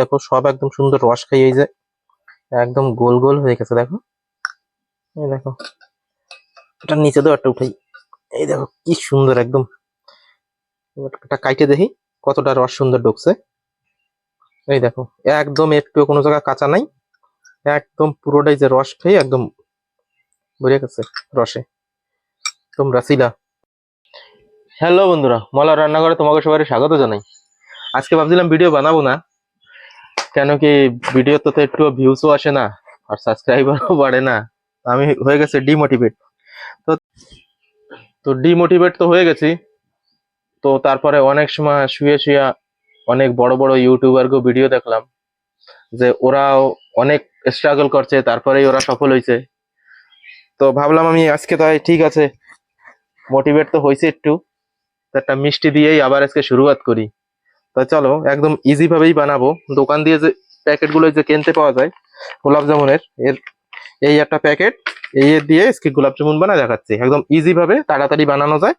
দেখো সব একদম সুন্দর রস খাই, এই যে একদম গোল গোল হয়ে গেছে দেখো। এই দেখো এটা নিচে দাও, একটা উঠাই। এই দেখো কি সুন্দর একদম। এটা কাইটে দেখি কতটা রস সুন্দর ঢুকছে। এই দেখো একদম একটু কোনো জায়গা কাঁচা নাই, একদম পুরোটাই যে রস খেয়ে একদম ভরে গেছে রসে। তোমরা ছিলা। হ্যালো বন্ধুরা, মলা রান্নাঘরে তোমাকে সবাই স্বাগত জানাই। আজকে ভাবছিলাম ভিডিও বানাবো না, কেন কি ভিডিও তো একটু ভিউসও আসে না আর সাবস্ক্রাইবারও বাড়ে না। আমি হয়ে গেছে ডিমোটিভেট। তো তো ডিমোটিভেট তো হয়ে গেছি। তো তারপরে অনেক সময় শুয়ে শুয়ে অনেক বড় বড় ইউটিউবারকে ভিডিও দেখলাম যে ওরাও অনেক স্ট্রাগল করছে, তারপরেই ওরা সফল হয়েছে। তো ভাবলাম আমি আজকে তাই ঠিক আছে, মোটিভেট তো হয়েছে একটু, তো একটা মিষ্টি দিয়েই আবার আজকে শুরুয়াত করি। তো চলো একদম ইজি ভাবেই বানাবো। দোকান দিয়ে যে প্যাকেট গুলো যে কিনতে পাওয়া যায় গোলাপ জামুনের, এর এই একটা প্যাকেট, এই দিয়ে আজকে গোলাপ জামুন বানা দেখাচ্ছি। একদম ইজি ভাবে তাড়াতাড়ি বানানো যায়।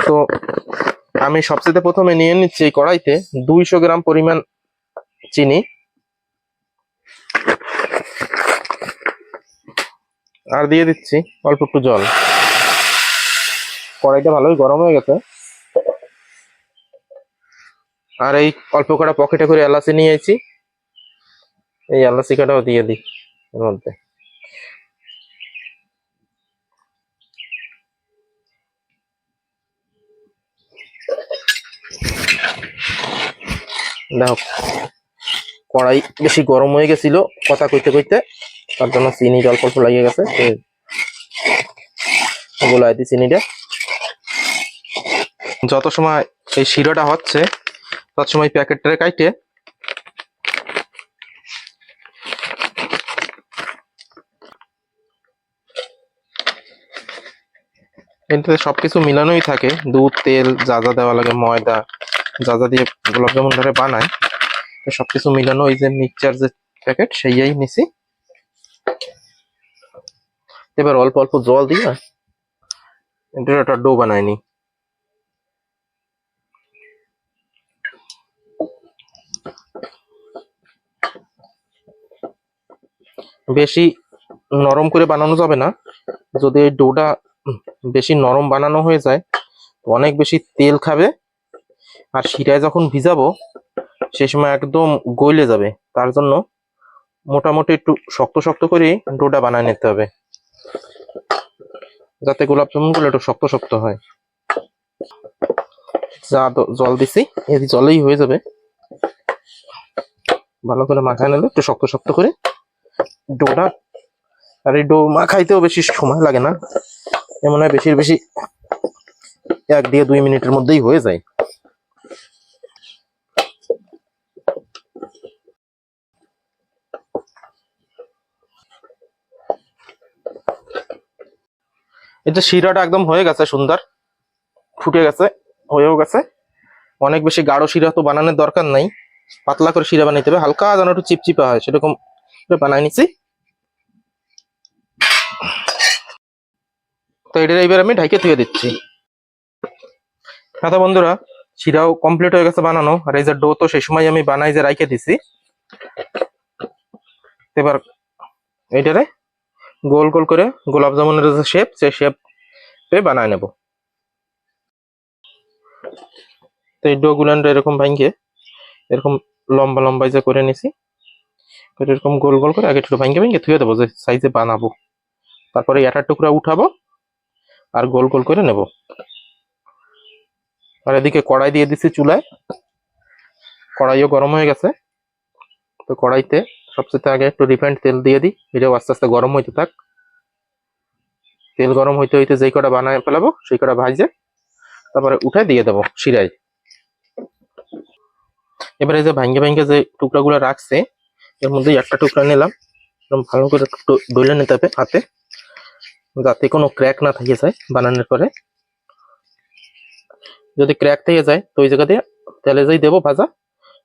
তো আমি সবচেয়ে প্রথমে নিয়ে নিচ্ছি এই কড়াইতে 200 গ্রাম পরিমাণ চিনি, আর দিয়ে দিচ্ছি অল্প একটু জল। কড়াইটা ভালোই গরম হয়ে গেছে। আর এই অল্প কটা পকেটে করে এলাচি নিয়েছি, এই এলাচি কাটাও দিয়ে দিই এর মধ্যে। দেখো কড়াই বেশি গরম হয়ে গেছিল কথা কইতে কইতে, তার জন্য চিনি অল্প অল্প লাগিয়ে গেছে। গোলাই দিই চিনিটা। যত সময় এই শিরাটা হচ্ছে তত সময় প্যাকেটটা কাইটে এতে সবকিছু মিলানোই থাকে, দুধ তেল যা যা দেওয়া লাগে, ময়দা যা যা দিয়ে গোলাপ জামুন ধরে বানায়, সবকিছু মিলানো। এই যে মিক্সচার যে প্যাকেট সেইয়াই নিছি। এবার অল্প অল্প জল দিয়ে একটা ডো বানায়নি। বেশি নরম করে বানানো যাবে না, যদি এই ডোটা বেশি নরম বানানো হয়ে যায় অনেক বেশি তেল খাবে, আর শিরায় যখন ভিজাবো সেই সময় একদম গলে যাবে। তার জন্য মোটামুটি একটু শক্ত শক্ত করে ডোটা বানায় নিতে হবে, যাতে গোলাপ জামুন গুলো একটু শক্ত শক্ত হয়। যা জল দিছি এই জলেই হয়ে যাবে। ভালো করে মাখায় নিলে একটু শক্ত শক্ত করে ডোটা। আর এই ডো মাখাইতেও বেশি সময় লাগে না, এমন হয় বেশি বেশি 1 থেকে 2 মিনিটের মধ্যেই হয়ে যায়। এই যে শিরাটা একদম হয়ে গেছে, সুন্দর ফুটে গেছে, হয়েও গেছে। অনেক বেশি গাঢ় শিরা তো বানানোর দরকার নাই, পাতলা করে শিরা বানাইতে হবে, হালকা যেন একটু চিপচিপা হয় সেরকম বানাই নিচ্ছি। তো এটা এবার আমি ঢাইকে ধুয়ে দিচ্ছি। হ্যাঁ তো বন্ধুরা, শিরাও কমপ্লিট হয়ে গেছে বানানো, আর এই যে ডো তো সেই সময় আমি বানাই যে রাইখে দিছি। এবার এইটারে গোল গোল করে গোলাপ জামুনের যে শেপ, সেই শেপে বানায় নেব। তো এই ডো গুলানটা এরকম ভাঙিয়ে এরকম লম্বা লম্বা যে করে নিছি, এরকম গোল গোল করে আগে একটু ভাঙিয়ে ভাঙিয়ে ধুয়ে দেবো যে সাইজে বানাবো। তারপরে এটার টুকরা উঠাবো আর গোল গোল করে নেব। আর এদিকে কড়াই দিয়ে দিচ্ছি চুলায়, কড়াইও গরম হয়ে গেছে। তো কড়াইতে সবচেয়ে আগে একটু রিফাইন্ড তেল দিয়ে দিই, এটাও আস্তে আস্তে গরম হইতে থাক। তেল গরম হইতে হইতে যেই কটা বানায় ফেলাবো সেই কটা ভাজে তারপরে উঠে দিয়ে দেবো শিরায়। এবারে যে ভাঙ্গে ভাঙ্গে যে টুকরাগুলো রাখছে এর মধ্যে একটা টুকরা নিলাম, ভালো করে ডলে নিতে হবে হাতে, যাতে কোনো ক্র্যাক না থেকে যায় বানানোর পরে। যদি ক্র্যাক থেকে যায় তো ওই জায়গা দিয়ে তেলে যাই দেবো ভাজা,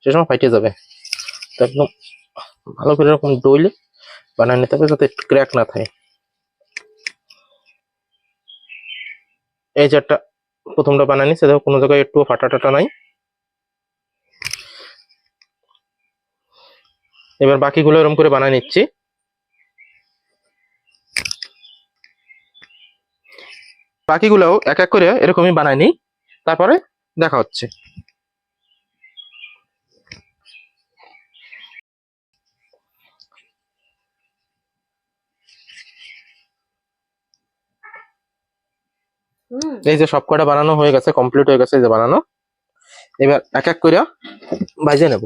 সে সময় ফাইটে যাবে। তো একদম ভালো করে এরকম ডইলে বানিয়ে নিতে হবে যাতে ক্র্যাক না থাকে। এই যে একটা প্রথমটা বানানি, সে দেখো কোনো জায়গায় একটু ফাটা টাটা নাই। এবার বাকিগুলো এরকম করে বানায় নিচ্ছি। বাকিগুলোও এক এক করে এরকমই বানায় নিই, তারপরে দেখা হচ্ছে। এই যে সব কটা বানানো হয়ে গেছে, কমপ্লিট হয়ে গেছে, এই যে বানানো। এবার এক এক করে ভাজে নেব।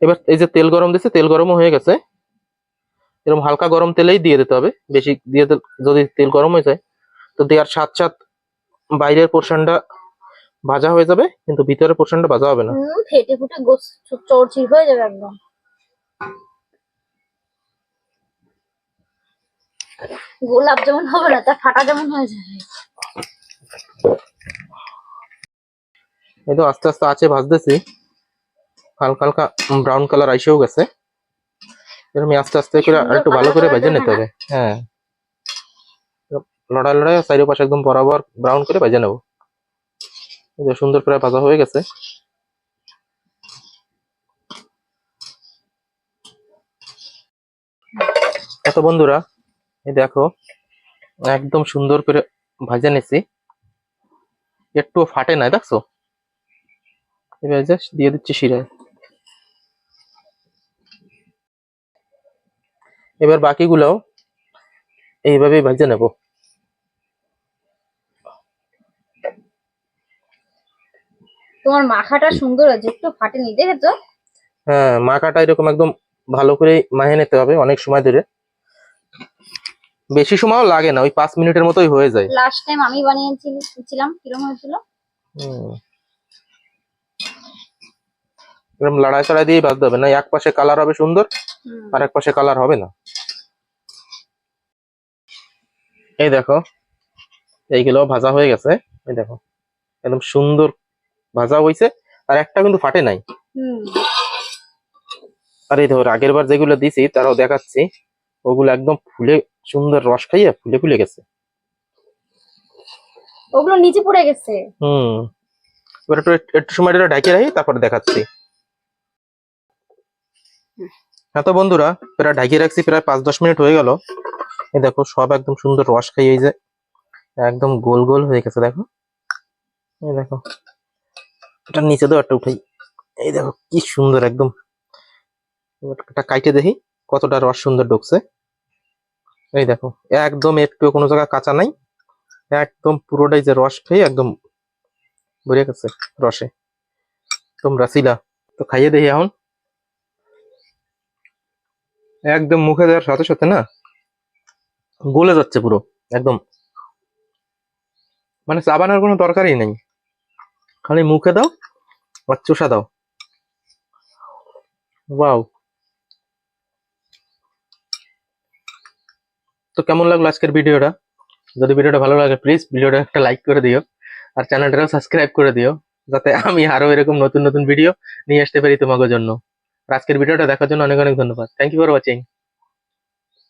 এবার এই যে তেল গরম দিচ্ছে, তেল গরমও হয়ে গেছে। এরকম হালকা গরম তেলেই দিয়ে দিতে হবে, বেশি দিয়ে যদি তেল গরম হয়ে যায় তো দেওয়ার সাথ সাথ বাইরের পোর্শনটা ভাজা হয়ে যাবে, কিন্তু ভিতরের পোর্শনটা ভাজা হবে না। ফেটে ফুটে চৌচির হয়ে যাবে একদম। গোলাপ যেমন হবে না, তা ফাটা যেমন হয়ে যাবে। এই তো আস্তে আস্তে আছে ভাজতেছি, হালকা হালকা ব্রাউন কালার আইসেও গেছে। এরকম আস্তে আস্তে করে আর একটু ভালো করে ভেজে নিতে হবে। হ্যাঁ, লড়াই লড়াই চারি পাশে একদম বরাবর ব্রাউন করে ভেজে নেবো। এই যে সুন্দর করে ভাজা হয়ে গেছে। এত বন্ধুরা, এই দেখো একদম সুন্দর করে ভাজে নিছি, একটু ফাটে নাই, দেখছো? এবার জাস্ট দিয়ে দিচ্ছি শিরায়। এবার বাকিগুলোও এইভাবেই ভেজে নেব। তোমার মাখাটা সুন্দর আছে, একটু ফাটেনি, দেখেছো? হ্যাঁ, মাখাটা এরকম একদম ভালো করে মাখিয়ে নিতে হবে অনেক সময় ধরে। বেশি সময়ও লাগে না, ওই 5 মিনিটের মতোই হয়ে যায়। লাস্ট টাইম আমি বানিয়েছিলাম, কিরকম হয়েছিল? এরকম লড়াই চড়াই দিয়ে ভাজতে হবে, না এক পাশে কালার হবে সুন্দর আর এক পাশে কালার হবে না। এই দেখো এইগুলো ভাজা হয়ে গেছে, এই দেখো একদম সুন্দর ভাজা হয়েছে, আর একটা কিন্তু ফাটে নাই। আর এই ধর আগের বার যেগুলো দিছি তারাও দেখাচ্ছি, ওগুলো একদম ফুলে সুন্দর রস খাইয়ে ফুলে ফুলে গেছে। ওগুলো নিচে পড়ে গেছে। এবার একটু একটু সময় এটা ঢাকিয়ে রাখি, তারপরে দেখাচ্ছি। হ্যাঁ তো বন্ধুরা, প্রায় ঢাকিয়ে রাখছি, প্রায় 5-10 মিনিট হয়ে গেল। এই দেখো সব একদম সুন্দর রস খাইয়ে যায়, একদম গোল গোল হয়ে গেছে। দেখো, এই দেখো এটা নিচে দাও, একটা উঠাই। এই দেখো কি সুন্দর একদম। এটা কাইটে দেখি কতটা রস সুন্দর ঢুকছে। এই দেখো একদম একটু কোনো জায়গা কাঁচা নাই, একদম পুরোটাই যে রস খেয়ে একদম ভরে গেছে রসে। তোমরা ছিলা তো খাইয়ে দেখি এখন। একদম মুখে দেওয়ার সাথে সাথে না গলে যাচ্ছে পুরো একদম, মানে চাবানোর কোনো দরকারই নেই, খালি মুখে দাও আর চুষা দাও। ওয়াও! তো কেমন লাগলো আজকের ভিডিওটা? যদি ভিডিওটা ভালো লাগে প্লিজ ভিডিওটা একটা লাইক করে দিও, আর চ্যানেলটাও সাবস্ক্রাইব করে দিও, যাতে আমি আরো এরকম নতুন নতুন ভিডিও নিয়ে আসতে পারি তোমাদের জন্য। আর আজকের ভিডিওটা দেখার জন্য অনেক অনেক ধন্যবাদ। Thank you for watching.